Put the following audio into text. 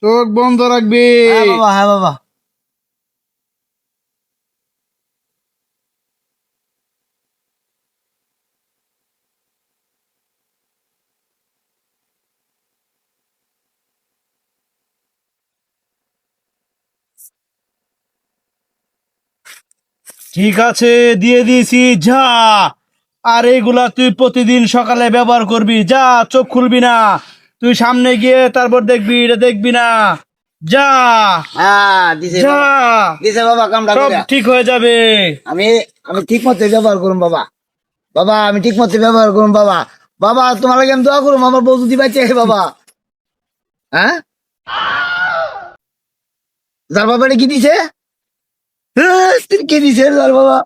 চোখ বন্ধ রাখবি। হ্যাঁ বাবা, হ্যাঁ বাবা। ঠিক আছে, দিয়ে দিয়েছি, যা। আর এইগুলা তুই প্রতিদিন সকালে ব্যবহার করবি, যা। চোখ খুলবি না, তুই সামনে গিয়ে তারপর দেখবি, এটা দেখবি না। যা, হ্যাঁ দিছে যা, বাবা, দিছে বাবা কামড়া সব করে। ঠিক হয়ে যাবে। আমি আমি ঠিক মতো ব্যবহার করুন বাবা। বাবা আমি ঠিক মতো ব্যবহার করুন বাবা। বাবা তোমার লাগে আমি দোয়া করুন, আমার বউ যদি বাঁচে বাবা। হ্যাঁ, যার বাবা এটা কি দিছে? কি দিছে যার বাবা?